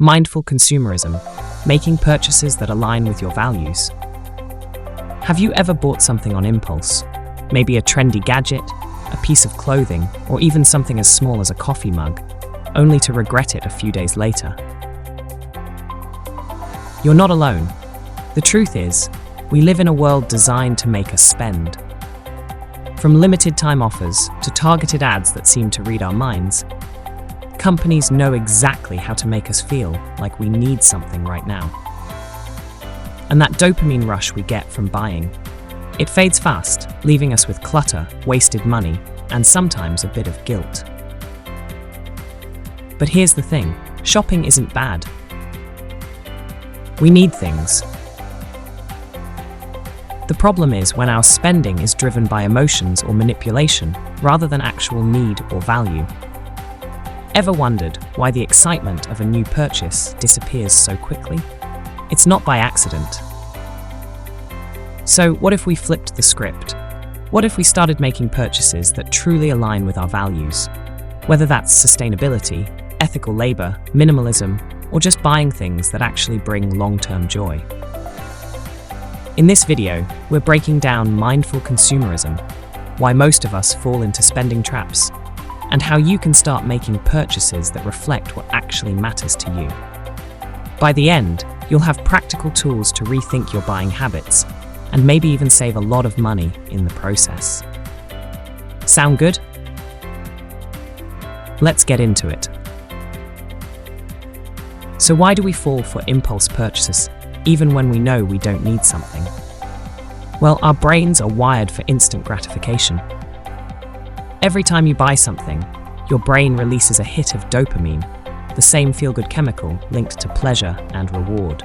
mindful consumerism, making purchases that align with your values. Have you ever bought something on impulse? Maybe a trendy gadget, a piece of clothing, or even something as small as a coffee mug, only to regret it a few days later? You're not alone. The truth is, we live in a world designed to make us spend. From limited time offers to targeted ads that seem to read our minds, companies know exactly how to make us feel like we need something right now. And that dopamine rush we get from buying, it fades fast, leaving us with clutter, wasted money, and sometimes a bit of guilt. But here's the thing, shopping isn't bad. We need things. The problem is when our spending is driven by emotions or manipulation rather than actual need or value. Ever wondered why the excitement of a new purchase disappears so quickly? It's not by accident. So what if we flipped the script? What if we started making purchases that truly align with our values? Whether that's sustainability, ethical labor, minimalism, or just buying things that actually bring long-term joy. In this video, we're breaking down mindful consumerism, why most of us fall into spending traps, and how you can start making purchases that reflect what actually matters to you. By the end, you'll have practical tools to rethink your buying habits, and maybe even save a lot of money in the process. Sound good? Let's get into it. So why do we fall for impulse purchases, even when we know we don't need something? Well, our brains are wired for instant gratification. Every time you buy something, your brain releases a hit of dopamine, the same feel-good chemical linked to pleasure and reward.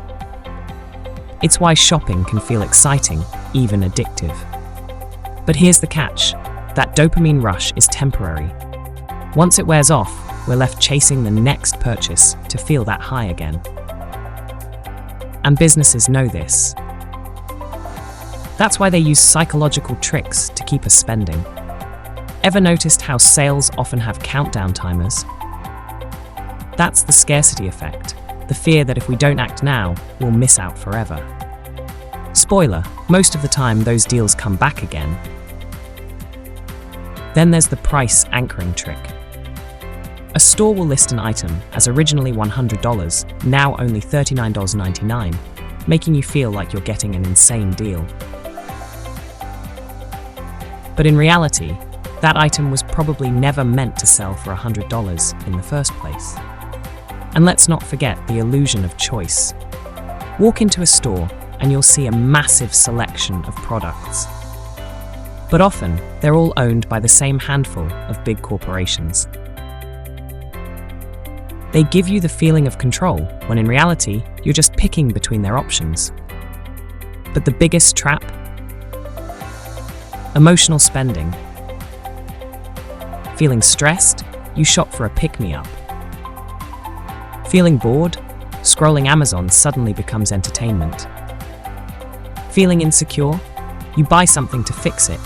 It's why shopping can feel exciting, even addictive. But here's the catch, that dopamine rush is temporary. Once it wears off, we're left chasing the next purchase to feel that high again. And businesses know this. That's why they use psychological tricks to keep us spending. Ever noticed how sales often have countdown timers? That's the scarcity effect, the fear that if we don't act now, we'll miss out forever. Spoiler, most of the time those deals come back again. Then there's the price anchoring trick. A store will list an item as originally $100, now only $39.99, making you feel like you're getting an insane deal. But in reality, that item was probably never meant to sell for $100 in the first place. And let's not forget the illusion of choice. Walk into a store and you'll see a massive selection of products. But often, they're all owned by the same handful of big corporations. They give you the feeling of control, when in reality, you're just picking between their options. But the biggest trap? Emotional spending. Feeling stressed? You shop for a pick-me-up. Feeling bored? Scrolling Amazon suddenly becomes entertainment. Feeling insecure? You buy something to fix it,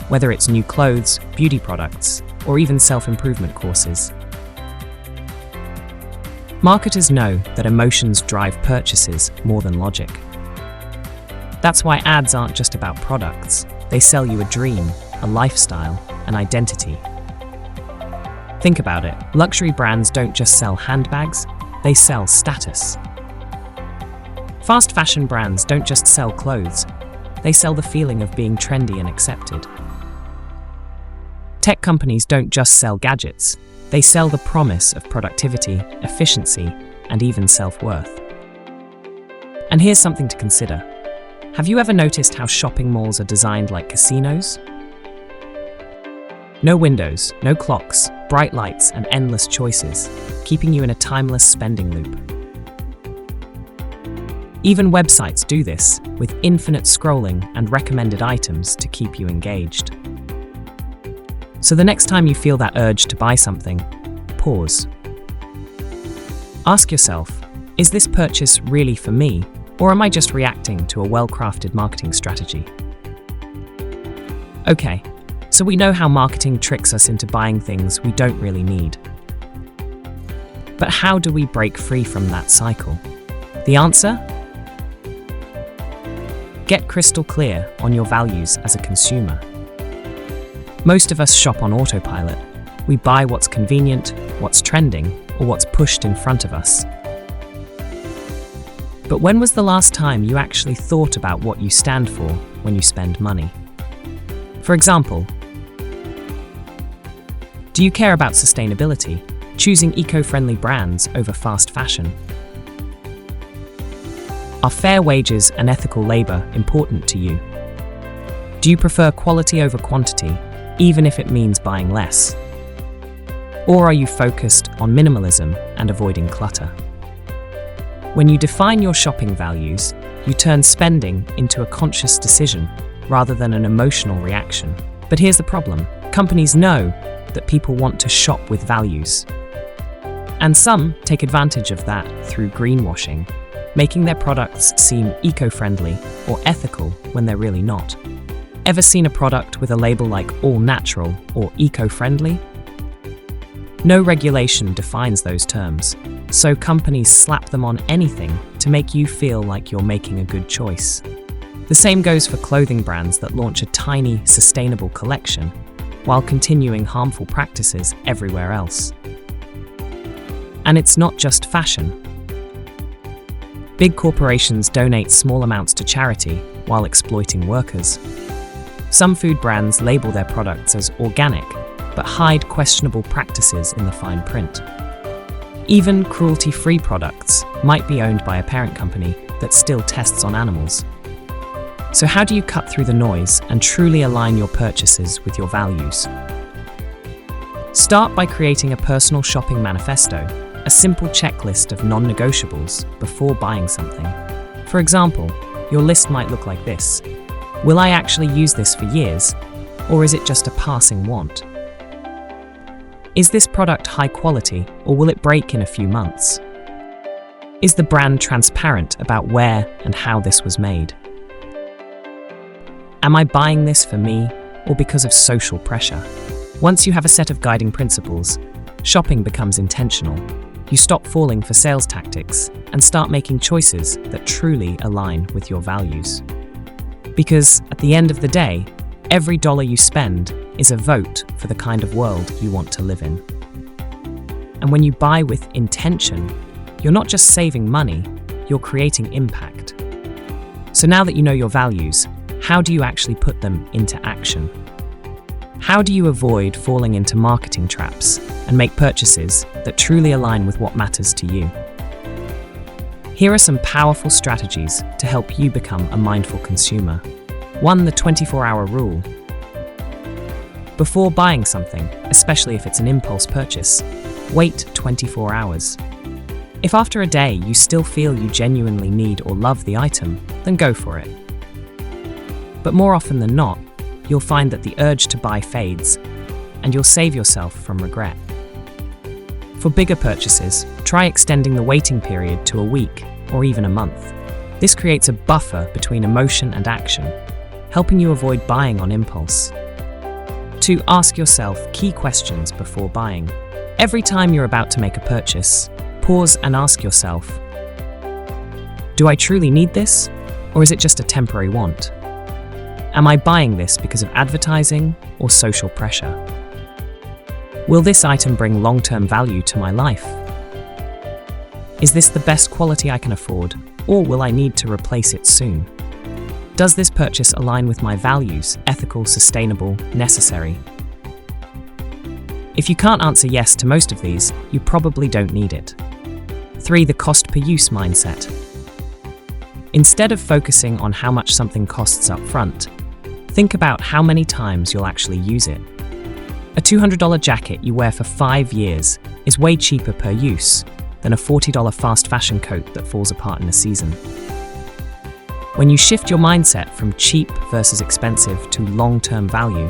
whether it's new clothes, beauty products, or even self-improvement courses. Marketers know that emotions drive purchases more than logic. That's why ads aren't just about products. They sell you a dream, a lifestyle, an identity. Think about it. Luxury brands don't just sell handbags, they sell status. Fast fashion brands don't just sell clothes, they sell the feeling of being trendy and accepted. Tech companies don't just sell gadgets, they sell the promise of productivity, efficiency, and even self-worth. And here's something to consider. Have you ever noticed how shopping malls are designed like casinos? No windows, no clocks, bright lights, and endless choices, keeping you in a timeless spending loop. Even websites do this, with infinite scrolling and recommended items to keep you engaged. So the next time you feel that urge to buy something, pause. Ask yourself, is this purchase really for me, or am I just reacting to a well-crafted marketing strategy? Okay, so we know how marketing tricks us into buying things we don't really need. But how do we break free from that cycle? The answer? Get crystal clear on your values as a consumer. Most of us shop on autopilot. We buy what's convenient, what's trending, or what's pushed in front of us. But when was the last time you actually thought about what you stand for when you spend money? For example, do you care about sustainability, choosing eco-friendly brands over fast fashion? Are fair wages and ethical labor important to you? Do you prefer quality over quantity, even if it means buying less? Or are you focused on minimalism and avoiding clutter? When you define your shopping values, you turn spending into a conscious decision rather than an emotional reaction. But here's the problem. Companies know that people want to shop with values. And some take advantage of that through greenwashing, making their products seem eco-friendly or ethical when they're really not. Ever seen a product with a label like all natural or eco-friendly? No regulation defines those terms, so companies slap them on anything to make you feel like you're making a good choice. The same goes for clothing brands that launch a tiny, sustainable collection while continuing harmful practices everywhere else. And it's not just fashion. Big corporations donate small amounts to charity while exploiting workers. Some food brands label their products as organic, but hide questionable practices in the fine print. Even cruelty-free products might be owned by a parent company that still tests on animals. So how do you cut through the noise and truly align your purchases with your values? Start by creating a personal shopping manifesto, a simple checklist of non-negotiables before buying something. For example, your list might look like this. Will I actually use this for years, or is it just a passing want? Is this product high quality, or will it break in a few months? Is the brand transparent about where and how this was made? Am I buying this for me, or because of social pressure? Once you have a set of guiding principles, shopping becomes intentional. You stop falling for sales tactics and start making choices that truly align with your values. Because at the end of the day, every dollar you spend is a vote for the kind of world you want to live in. And when you buy with intention, you're not just saving money, you're creating impact. So now that you know your values, how do you actually put them into action? How do you avoid falling into marketing traps and make purchases that truly align with what matters to you? Here are some powerful strategies to help you become a mindful consumer. 1. The 24-hour rule. Before buying something, especially if it's an impulse purchase, wait 24 hours. If after a day you still feel you genuinely need or love the item, then go for it. But more often than not, you'll find that the urge to buy fades, and you'll save yourself from regret. For bigger purchases, try extending the waiting period to a week or even a month. This creates a buffer between emotion and action, helping you avoid buying on impulse. 2. Ask yourself key questions before buying. Every time you're about to make a purchase, pause and ask yourself, do I truly need this, or is it just a temporary want? Am I buying this because of advertising or social pressure? Will this item bring long-term value to my life? Is this the best quality I can afford, or will I need to replace it soon? Does this purchase align with my values, ethical, sustainable, necessary? If you can't answer yes to most of these, you probably don't need it. 3. The cost per use mindset. Instead of focusing on how much something costs up front, think about how many times you'll actually use it. A $200 jacket you wear for 5 years is way cheaper per use than a $40 fast fashion coat that falls apart in a season. When you shift your mindset from cheap versus expensive to long-term value,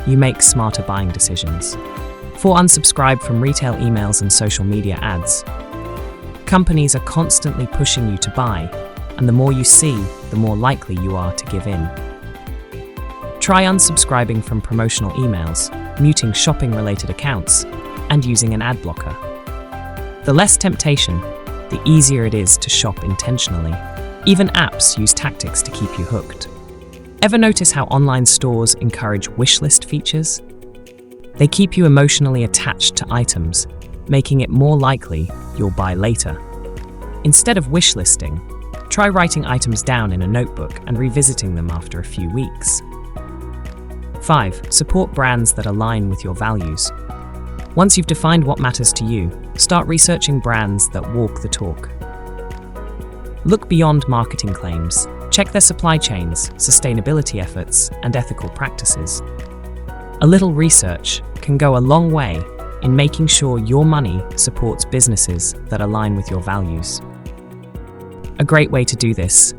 you make smarter buying decisions. 4. Unsubscribe from retail emails and social media ads. Companies are constantly pushing you to buy, and the more you see, the more likely you are to give in. Try unsubscribing from promotional emails, muting shopping-related accounts, and using an ad blocker. The less temptation, the easier it is to shop intentionally. Even apps use tactics to keep you hooked. Ever notice how online stores encourage wishlist features? They keep you emotionally attached to items, making it more likely you'll buy later. Instead of wishlisting, try writing items down in a notebook and revisiting them after a few weeks. 5. Support brands that align with your values. Once you've defined what matters to you, start researching brands that walk the talk. Look beyond marketing claims. Check their supply chains, sustainability efforts, and ethical practices. A little research can go a long way in making sure your money supports businesses that align with your values. A great way to do this: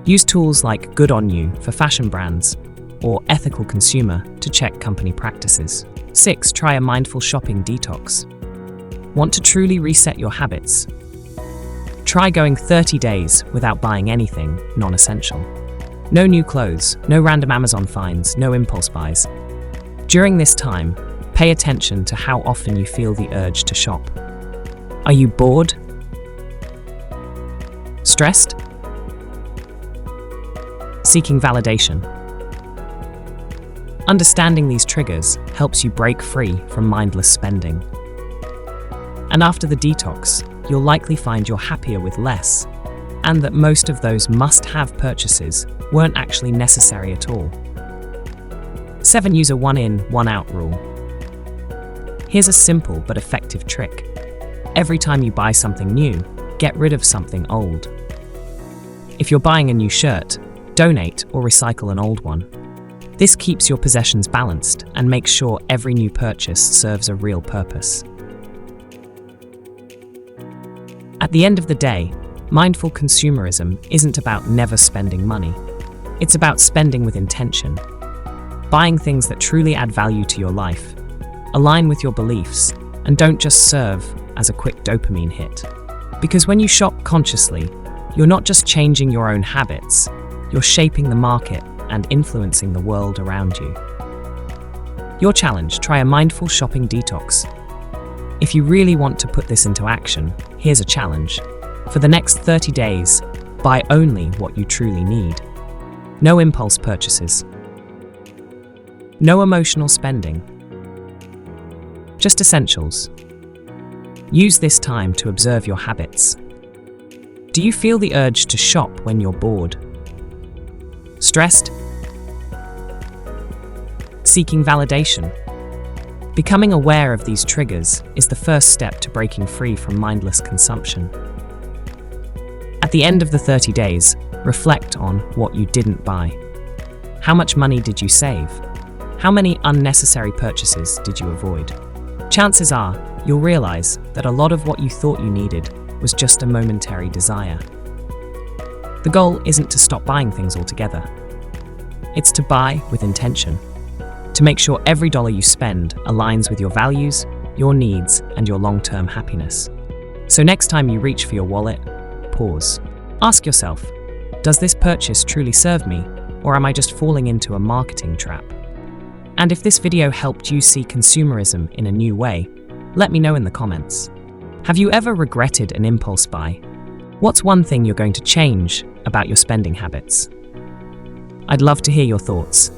use tools like Good On You for fashion brands or Ethical Consumer to check company practices. 6. Try a mindful shopping detox. Want to truly reset your habits? Try going 30 days without buying anything non-essential. No new clothes, no random Amazon finds, no impulse buys. During this time, pay attention to how often you feel the urge to shop. Are you bored? Stressed? Seeking validation? Understanding these triggers helps you break free from mindless spending. And after the detox, you'll likely find you're happier with less, and that most of those must-have purchases weren't actually necessary at all. 7. Use a one-in, one-out rule. Here's a simple but effective trick. Every time you buy something new, get rid of something old. If you're buying a new shirt, donate or recycle an old one. This keeps your possessions balanced and makes sure every new purchase serves a real purpose. At the end of the day, mindful consumerism isn't about never spending money. It's about spending with intention. Buying things that truly add value to your life, align with your beliefs, and don't just serve as a quick dopamine hit. Because when you shop consciously, you're not just changing your own habits, you're shaping the market and influencing the world around you. Your challenge: try a mindful shopping detox. If you really want to put this into action, here's a challenge. For the next 30 days, buy only what you truly need. No impulse purchases. No emotional spending. Just essentials. Use this time to observe your habits. Do you feel the urge to shop when you're bored? Stressed? Seeking validation? Becoming aware of these triggers is the first step to breaking free from mindless consumption. At the end of the 30 days, reflect on what you didn't buy. How much money did you save? How many unnecessary purchases did you avoid? Chances are, you'll realize that a lot of what you thought you needed was just a momentary desire. The goal isn't to stop buying things altogether. It's to buy with intention, to make sure every dollar you spend aligns with your values, your needs, and your long-term happiness. So next time you reach for your wallet, pause. Ask yourself, does this purchase truly serve me, or am I just falling into a marketing trap? And if this video helped you see consumerism in a new way, let me know in the comments. Have you ever regretted an impulse buy? What's one thing you're going to change about your spending habits? I'd love to hear your thoughts.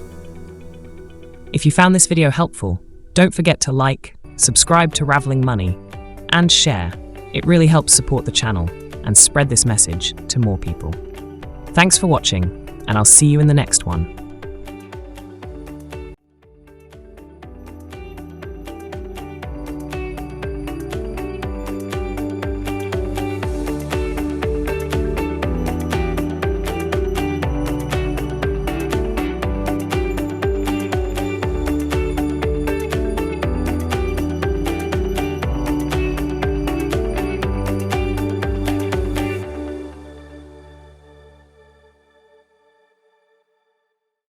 If you found this video helpful, don't forget to like, subscribe to Raveling Money, and share. It really helps support the channel and spread this message to more people. Thanks for watching, and I'll see you in the next one.